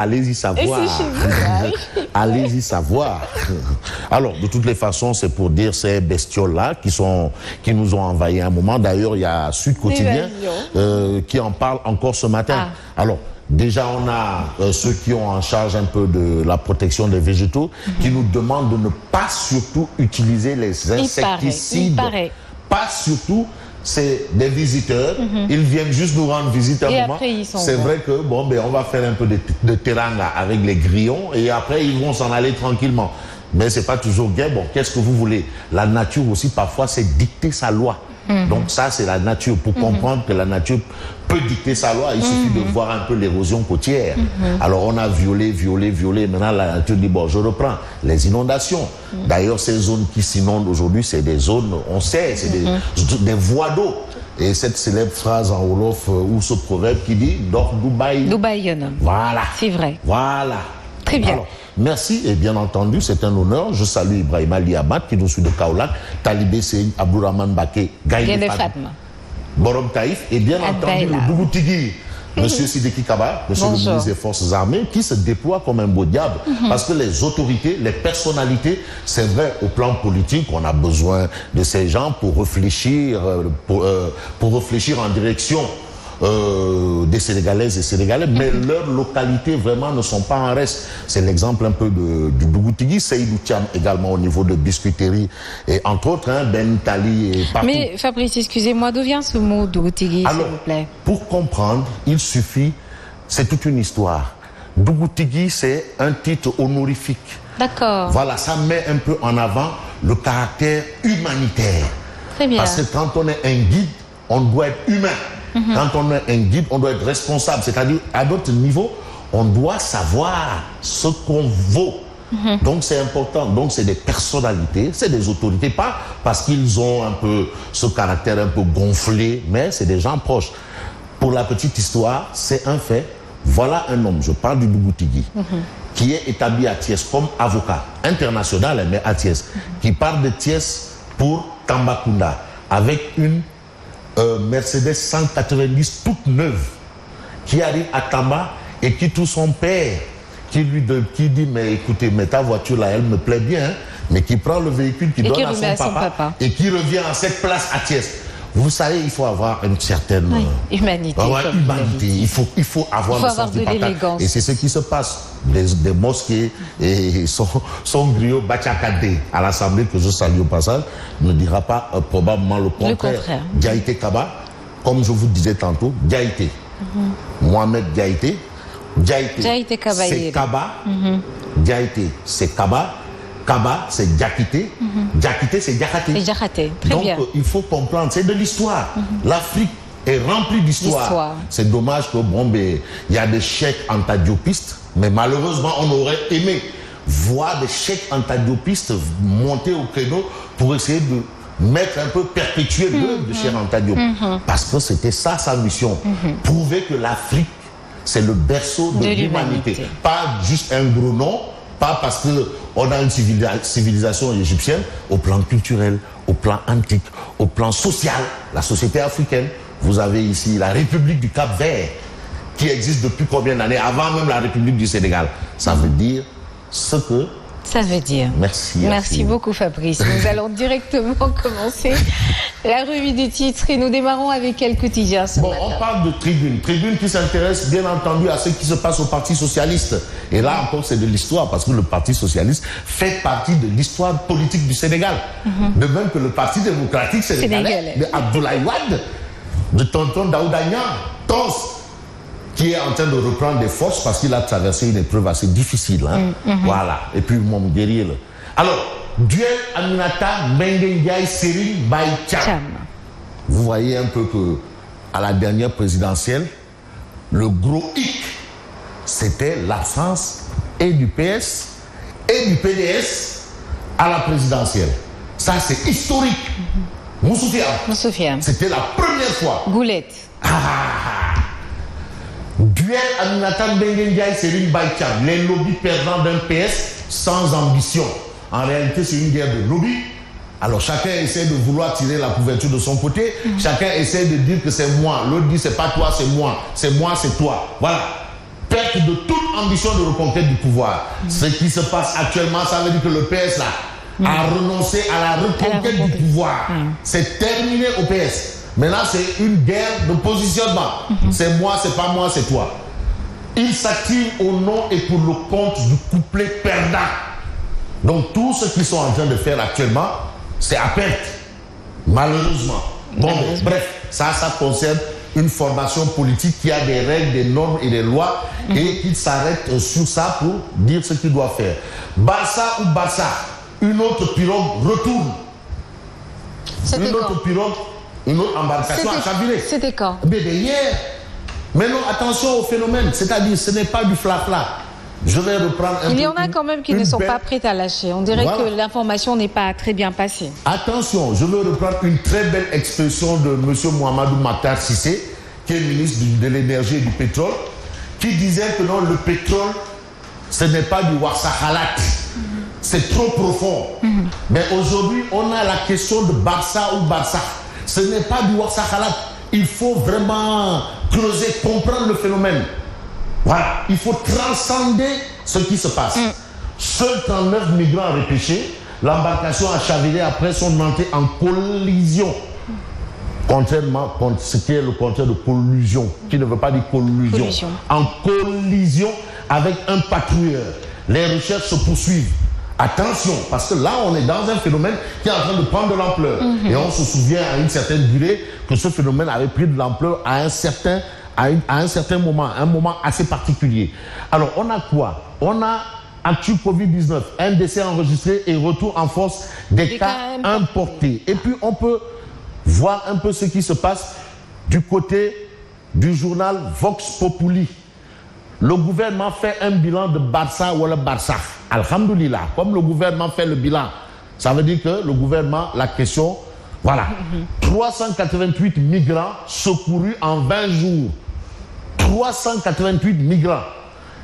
Allez-y savoir. Allez-y savoir. Alors, de toutes les façons, c'est pour dire ces bestioles-là qui nous ont envahi un moment. D'ailleurs, il y a Sud Quotidien qui en parle encore ce matin. Alors, déjà, on a ceux qui ont en charge un peu de la protection des végétaux qui nous demandent de ne pas surtout utiliser les insecticides. Pas surtout. C'est des visiteurs, ils viennent juste nous rendre visite un moment. C'est vrai que bon, ben, on va faire un peu de teranga avec les grillons et après ils vont s'en aller tranquillement. Mais c'est pas toujours gai. Bon, qu'est-ce que vous voulez? La nature aussi parfois c'est dicter sa loi. Donc ça c'est la nature. Pour comprendre que la nature peut dicter sa loi, il suffit de voir un peu l'érosion côtière. Alors on a violé. Maintenant la nature dit bon, je reprends les inondations. D'ailleurs ces zones qui s'inondent aujourd'hui, c'est des zones, on sait, c'est des voies d'eau. Et cette célèbre phrase en Wolof ou ce proverbe qui dit Dor Dubaï. Dubaï. Voilà. C'est vrai. Voilà. Très bien. Alors, merci et bien entendu, c'est un honneur. Je salue Ibrahima Liamat qui nous suit de Kaolack, Talibé Seyni, Abdourahmane Baké, Gaïdé Fatma, Borom Taïf et bien entendu le Dougoutigui, Monsieur Sidiki Kaba, Monsieur le ministre des Forces armées, qui se déploie comme un beau diable. Parce que les autorités, les personnalités, c'est vrai, au plan politique, on a besoin de ces gens pour réfléchir, pour réfléchir en direction des Sénégalaises et Sénégalais, mais leurs localités vraiment ne sont pas en reste. C'est l'exemple un peu du Dougoutigui, Seydou Thiam également au niveau de biscuiterie et entre autres, Ben Tali et partout. Mais Fabrice, excusez-moi, d'où vient ce mot Dougoutigui, s'il vous plaît? Pour comprendre, il suffit, c'est toute une histoire. Dougoutigui, c'est un titre honorifique. D'accord. Voilà, ça met un peu en avant le caractère humanitaire. Très bien. Parce que quand on est un guide, on doit être humain. Quand on est un guide, on doit être responsable. C'est-à-dire, à notre niveau, on doit savoir ce qu'on vaut. Donc, c'est important. Donc, c'est des personnalités, c'est des autorités. Pas parce qu'ils ont un peu ce caractère un peu gonflé, mais c'est des gens proches. Pour la petite histoire, c'est un fait. Voilà un homme, je parle du Dougoutigui, qui est établi à Thiès comme avocat international, mais à Thiès, qui part de Thiès pour Tambacounda avec une Mercedes 190 toute neuve qui arrive à Tamba et qui trouve son père qui dit mais écoutez, mais ta voiture là elle me plaît bien, hein, mais qui prend le véhicule qui donne à son papa et qui revient à cette place à Thiès. Vous savez, il faut avoir une certaine humanité. Il faut avoir le sens du partage. Et c'est ce qui se passe. Des mosquées et son griot Bachakade à l'Assemblée, que je salue au passage, ne dira pas probablement le contraire. Diaïté Kaba, comme je vous disais tantôt, Diaïté. Mohamed Diaïté. Diaïté c'est Kaba. Diaïté c'est Kaba. Kaba, c'est Diakité. Diakité, c'est Diakhaté. Donc, il faut comprendre, c'est de l'histoire. L'Afrique est remplie d'histoire. C'est dommage que, bon, ben, il y a des cheikhs antadiopistes, mais malheureusement, on aurait aimé voir des cheikhs antadiopistes monter au créneau pour essayer de mettre un peu, perpétuer l'œuvre de Cheikh Anta Diop. Parce que c'était ça, sa mission. Prouver que l'Afrique, c'est le berceau de l'humanité. Pas juste un gros nom, pas parce qu'on a une civilisation égyptienne, au plan culturel, au plan antique, au plan social, la société africaine. Vous avez ici la République du Cap-Vert, qui existe depuis combien d'années, avant même la République du Sénégal. Ça veut dire ce que... Ça veut dire. Merci beaucoup Fabrice. Nous allons directement commencer la revue des titres et nous démarrons avec quel quotidien ce matin? On parle de Tribune. Tribune qui s'intéresse bien entendu à ce qui se passe au Parti Socialiste. Et là encore c'est de l'histoire parce que le Parti Socialiste fait partie de l'histoire politique du Sénégal. De même que le Parti démocratique sénégalais de Abdoulaye Wade, de Tonton Daouda Niang, Tons, qui est en train de reprendre des forces parce qu'il a traversé une épreuve assez difficile. Voilà. Et puis, mon guerrier. Alors, duel Aminata Mbengue Serigne Mbaye Thiam. Vous voyez un peu que à la dernière présidentielle, le gros hic, c'était l'absence et du PS et du PDS à la présidentielle. Ça, c'est historique. Moussoufiam. C'était la première fois. Goulette. Duel Aminata Mbengue Serigne Mbaye Thiam, les lobbies perdants d'un PS sans ambition. En réalité, c'est une guerre de lobbies. Alors chacun essaie de vouloir tirer la couverture de son côté. Chacun essaie de dire que c'est moi. L'autre dit c'est pas toi, c'est moi. C'est moi, c'est toi. Voilà. perte de toute ambition de reconquête du pouvoir. Ce qui se passe actuellement, ça veut dire que le PS là a renoncé à la reconquête du pouvoir. C'est terminé au PS. Maintenant, c'est une guerre de positionnement. C'est moi, c'est pas moi, c'est toi. Il s'active au nom et pour le compte du couplet perdant. Donc, tout ce qu'ils sont en train de faire actuellement, c'est à perte. Malheureusement. Bon, bref, ça concerne une formation politique qui a des règles, des normes et des lois et qui s'arrête sur ça pour dire ce qu'il doit faire. Barça ou Barça, une autre pirogue retourne. Une autre pirogue, une autre embarcation à Chaviré. C'était quand? Mais hier. Mais non, attention au phénomène, c'est-à-dire ce n'est pas du fla-fla. Je vais reprendre un peu. Il y en a quand même qui ne sont pas prêts à lâcher. On dirait que l'information n'est pas très bien passée. Attention, je veux reprendre une très belle expression de M. Mohamedou Makhtar Cissé, qui est ministre de l'énergie et du pétrole, qui disait que non, le pétrole, ce n'est pas du Warsakhalat. C'est trop profond. Mais aujourd'hui, on a la question de Barça ou Barça. Ce n'est pas du Warsakhalat. Il faut vraiment creuser, comprendre le phénomène. Voilà, il faut transcender ce qui se passe. Seuls 39 migrants repêchés, l'embarcation a chaviré après son entrée en collision. Contrairement à ce qui est le contraire de collusion, qui ne veut pas dire collusion. En collision avec un patrouilleur. Les recherches se poursuivent. Attention, parce que là, on est dans un phénomène qui est en train de prendre de l'ampleur. Et on se souvient à une certaine durée que ce phénomène avait pris de l'ampleur à un certain moment, un moment assez particulier. Alors, on a quoi? On a actu Covid-19, un décès enregistré et retour en force des cas importés. Et puis, on peut voir un peu ce qui se passe du côté du journal Vox Populi. Le gouvernement fait un bilan de Barça ou le Barça. Alhamdoulilah, comme le gouvernement fait le bilan, ça veut dire que le gouvernement, la question, voilà. 388 migrants secourus en 20 jours. 388 migrants.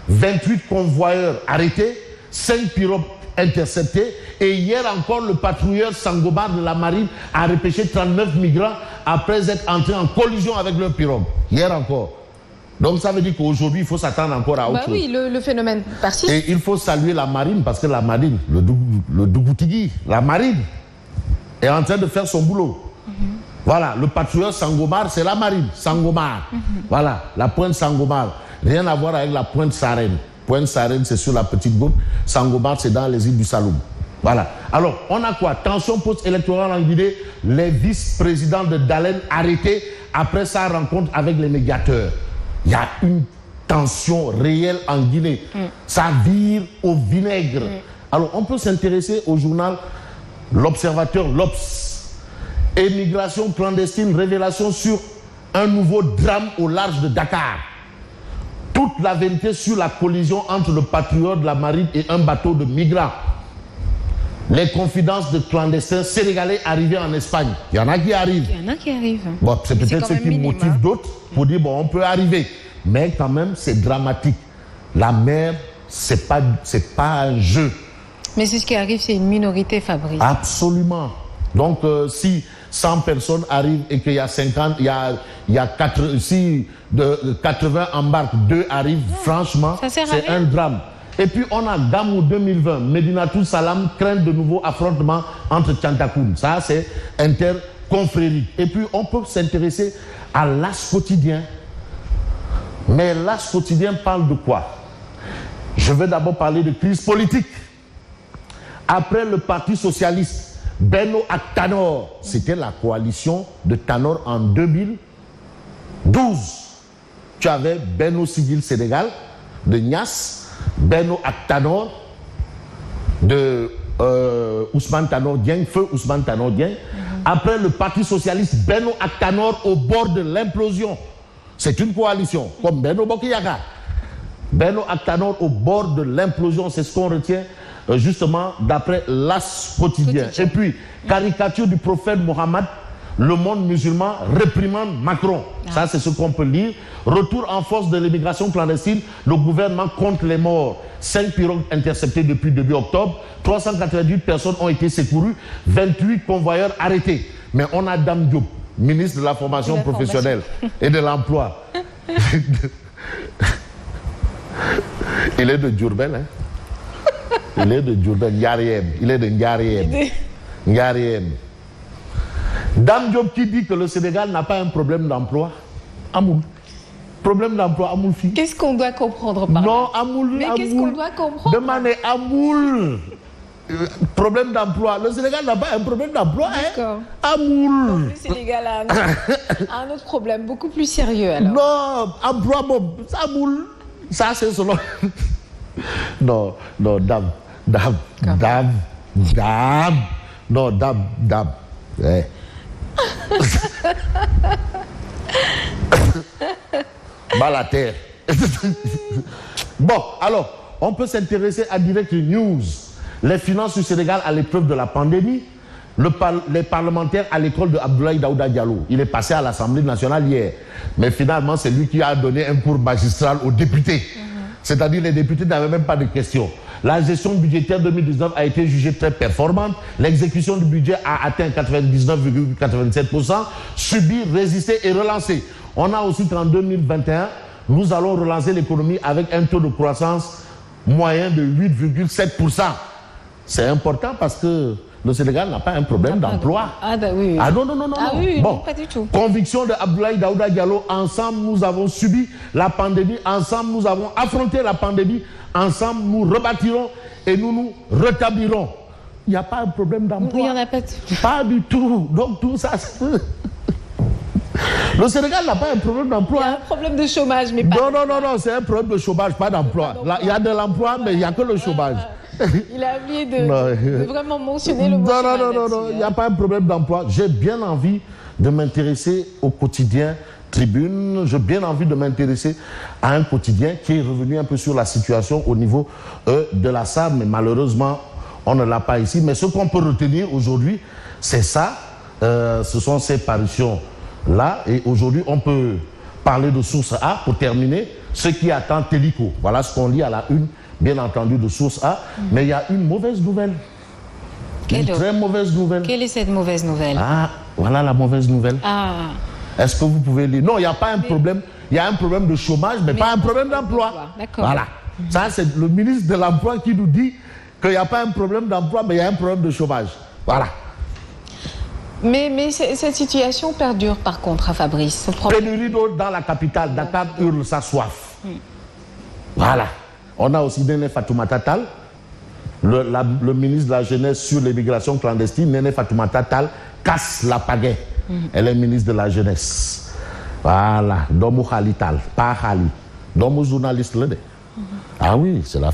28 convoyeurs arrêtés, 5 pirogues interceptées. Et hier encore, le patrouilleur Sangomar de la marine a repêché 39 migrants après être entrés en collision avec leur pirogue. Hier encore. Donc ça veut dire qu'aujourd'hui, il faut s'attendre encore à autre chose. Oui, le phénomène persiste. Et il faut saluer la marine, parce que la marine, le Dougoutigui, la marine, est en train de faire son boulot. Voilà, le patrouilleur Sangomar, c'est la marine, Sangomar. Voilà, la pointe Sangomar. Rien à voir avec la pointe Sarène. Pointe Sarène, c'est sur la petite côte. Sangomar, c'est dans les îles du Saloum. Voilà. Alors, on a quoi? Tension post-électorale en Guinée. Les vice-présidents de Dalen arrêtés après sa rencontre avec les médiateurs. Il y a une tension réelle en Guinée. Ça vire au vinaigre. Alors, on peut s'intéresser au journal L'Observateur, l'Obs. Émigration clandestine, révélation sur un nouveau drame au large de Dakar. Toute la vérité sur la collision entre le patrouilleur de la marine et un bateau de migrants. Les confidences de clandestins sénégalais arrivés en Espagne. Il y en a qui arrivent. Il y en a qui arrivent. Bon, c'est peut-être ce qui motive d'autres pour dire, bon, on peut arriver. Mais quand même, c'est dramatique. La mer, c'est pas un jeu. Mais c'est ce qui arrive, c'est une minorité, Fabrice. Absolument. Donc, si 100 personnes arrivent et qu'il y a 50, il y a 4, si de 80 embarquent, 2 arrivent, franchement, c'est un drame. Et puis, on a Gamou 2020, Medinatou Salam craint de nouveaux affrontements entre Tchantakoun. Ça, c'est interconfrérique. Et puis, on peut s'intéresser à l'As quotidien. Mais l'As quotidien parle de quoi? Je vais d'abord parler de crise politique. Après le Parti socialiste, Benno ak Tanor, c'était la coalition de Tanor en 2012. Tu avais Benno Siggil Sénégal de Niasse, Benno ak Tanor de Ousmane Tanor Dieng, feu Ousmane Tanor Dieng. Après le Parti socialiste, Benno ak Tanor au bord de l'implosion. C'est une coalition, comme Benno Bokk Yakaar. Benno ak Tanor au bord de l'implosion, c'est ce qu'on retient justement d'après l'As quotidien. Et puis, caricature du prophète Mohammed, le monde musulman réprimande Macron. Ça, c'est ce qu'on peut lire. Retour en force de l'immigration clandestine, le gouvernement compte les morts. 5 pirogues interceptées depuis début octobre, 388 personnes ont été secourues, 28 convoyeurs arrêtés. Mais on a Dame Diop, ministre de la formation professionnelle et de l'emploi. Il est de Diourbel, hein. Il est de Diourbel, Ndiariem. Il est de Ndiariem. Ndiariem. Dame Diop qui dit que le Sénégal n'a pas un problème d'emploi. Amoul. Problème d'emploi, Amoul fille. Qu'est-ce qu'on doit comprendre par là? Non, Amoul. Mais qu'est-ce qu'on doit comprendre? Demandez Amoul. Problème d'emploi. Le Sénégal n'a pas un problème d'emploi. D'accord. Hein? Amoul. Le Sénégal a un autre problème, beaucoup plus sérieux alors. Non, emploi, bon, Amoul. Ça, c'est selon. Non, dame. Non, dame. Ouais. Bas la terre. Bon, alors, on peut s'intéresser à Direct News. Les finances du Sénégal à l'épreuve de la pandémie. Les parlementaires à l'école de Abdoulaye Daouda Diallo. Il est passé à l'Assemblée nationale hier. Mais finalement, c'est lui qui a donné un cours magistral aux députés. C'est-à-dire les députés n'avaient même pas de questions. La gestion budgétaire 2019 a été jugée très performante. L'exécution du budget a atteint 99,87%. Subir, résister et relancer. On a aussi qu'en 2021, nous allons relancer l'économie avec un taux de croissance moyen de 8,7%. C'est important parce que le Sénégal n'a pas un problème d'emploi. Ah bah oui. Ah non. Ah oui, bon, non, pas du tout. Conviction de Abdoulaye Daouda Diallo. Ensemble, nous avons subi la pandémie. Ensemble, nous avons affronté la pandémie. Ensemble, nous rebâtirons et nous rétablirons. Il n'y a pas un problème d'emploi. Oui, il n'y en a pas. Pas du tout. Donc tout ça... Le Sénégal n'a pas un problème d'emploi. Il y a un problème de chômage, mais pas... Non, c'est un problème de chômage, pas d'emploi. Il y a de l'emploi, mais il n'y a que le chômage. Il a oublié de vraiment mentionner le mot chômage. Non, il n'y a pas un problème d'emploi. J'ai bien envie de m'intéresser au quotidien Tribune. J'ai bien envie de m'intéresser à un quotidien qui est revenu un peu sur la situation au niveau de la SAM, mais malheureusement, on ne l'a pas ici. Mais ce qu'on peut retenir aujourd'hui, c'est ça. Ce sont ces parutions-là. Et aujourd'hui, on peut parler de Source A pour terminer. Ce qui attend Télico. Voilà ce qu'on lit à la une, bien entendu, de Source A. Mais il y a une mauvaise nouvelle. Une très mauvaise nouvelle. Quelle est cette mauvaise nouvelle? Ah, voilà la mauvaise nouvelle. Ah. Est-ce que vous pouvez lire? Non, il n'y a pas un problème. Il y a un problème de chômage, mais pas un problème d'emploi. D'accord. Voilà. Ça, c'est le ministre de l'Emploi qui nous dit qu'il n'y a pas un problème d'emploi, mais il y a un problème de chômage. Voilà. Mais cette situation perdure, par contre, à Fabrice. Pénurie d'eau dans la capitale. Dakar hurle sa soif. Voilà. On a aussi Néné Fatoumata Tall, le ministre de la Jeunesse sur l'immigration clandestine. Néné Fatoumata Tall casse la pagaie. Elle est ministre de la Jeunesse. Voilà. Domou Khali Tall, pas Khali. Domou journaliste là. Ah oui, c'est la